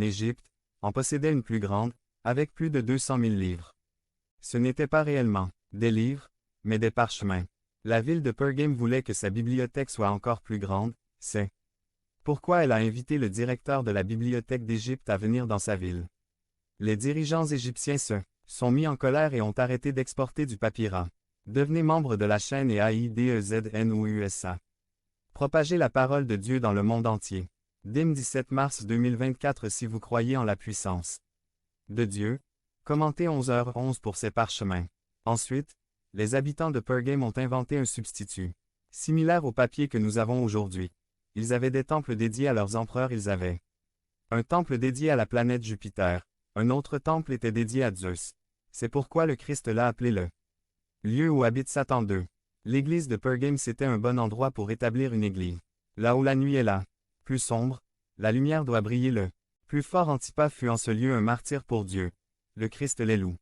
Égypte, en possédait une plus grande, avec plus de 200 000 livres. Ce n'étaient pas réellement des livres, mais des parchemins. La ville de Pergame voulait que sa bibliothèque soit encore plus grande, c'est pourquoi elle a invité le directeur de la bibliothèque d'Égypte à venir dans sa ville. Les dirigeants égyptiens se sont mis en colère et ont arrêté d'exporter du papyrat. Devenez membre de la chaîne et AIDEZNOUSA. Propagez la parole de Dieu dans le monde entier. Dim 17 mars 2024 si vous croyez en la puissance de Dieu, commentez 11h11 pour ces parchemins. Ensuite, les habitants de Pergame ont inventé un substitut, similaire au papier que nous avons aujourd'hui. Ils avaient des temples dédiés à leurs empereurs, ils avaient un temple dédié à la planète Jupiter, un autre temple était dédié à Zeus. C'est pourquoi le Christ l'a appelé le lieu où habite Satan 2. L'église de Pergame c'était un bon endroit pour établir une église. Là où la nuit est là, plus sombre, la lumière doit briller le plus fort. Antipas fut en ce lieu un martyr pour Dieu. Le Christ les loue.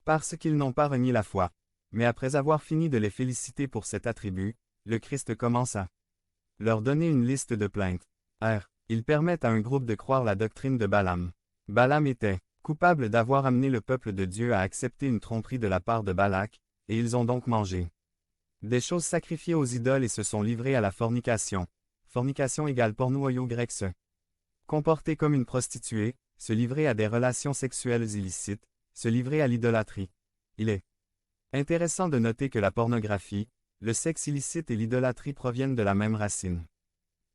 Parce qu'ils n'ont pas renié la foi. Mais après avoir fini de les féliciter pour cet attribut, le Christ commence à leur donner une liste de plaintes. Ils permettent à un groupe de croire la doctrine de Balaam. Balaam était coupable d'avoir amené le peuple de Dieu à accepter une tromperie de la part de Balak, et ils ont donc mangé des choses sacrifiées aux idoles et se sont livrés à la fornication. Fornication égale pornoïo grec se comporter comme une prostituée, se livrer à des relations sexuelles illicites, se livrer à l'idolâtrie. Il est intéressant de noter que la pornographie, le sexe illicite et l'idolâtrie proviennent de la même racine.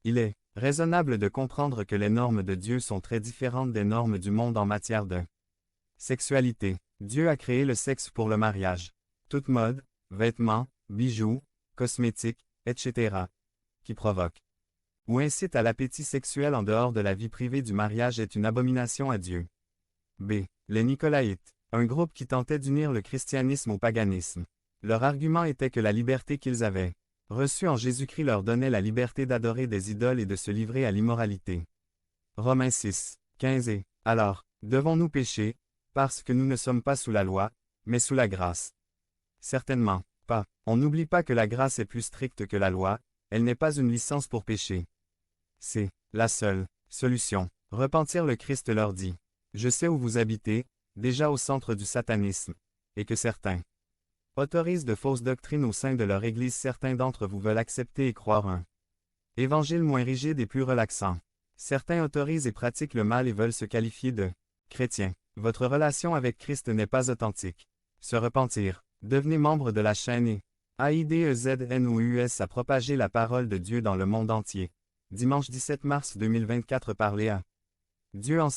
Il est raisonnable de comprendre que les normes de Dieu sont très différentes des normes du monde en matière de sexualité. Dieu a créé le sexe pour le mariage. Toute mode, vêtements, bijoux, cosmétiques, etc. qui provoque ou incite à l'appétit sexuel en dehors de la vie privée du mariage est une abomination à Dieu. B. Les Nicolaïtes, un groupe qui tentait d'unir le christianisme au paganisme. Leur argument était que la liberté qu'ils avaient reçue en Jésus-Christ leur donnait la liberté d'adorer des idoles et de se livrer à l'immoralité. Romains 6, 15 et alors, devons-nous pécher, parce que nous ne sommes pas sous la loi, mais sous la grâce? Certainement pas. On n'oublie pas que la grâce est plus stricte que la loi, elle n'est pas une licence pour pécher. C'est la seule solution. Repentir. Le Christ leur dit, je sais où vous habitez, déjà au centre du satanisme, et que certains autorisent de fausses doctrines au sein de leur Église. Certains d'entre vous veulent accepter et croire un évangile moins rigide et plus relaxant. Certains autorisent et pratiquent le mal et veulent se qualifier de chrétiens. Votre relation avec Christ n'est pas authentique. Se repentir. Devenez membre de la chaîne et AIDEZNOUS à propager la parole de Dieu dans le monde entier. Dimanche 17 mars 2024 par Léa. Dieu en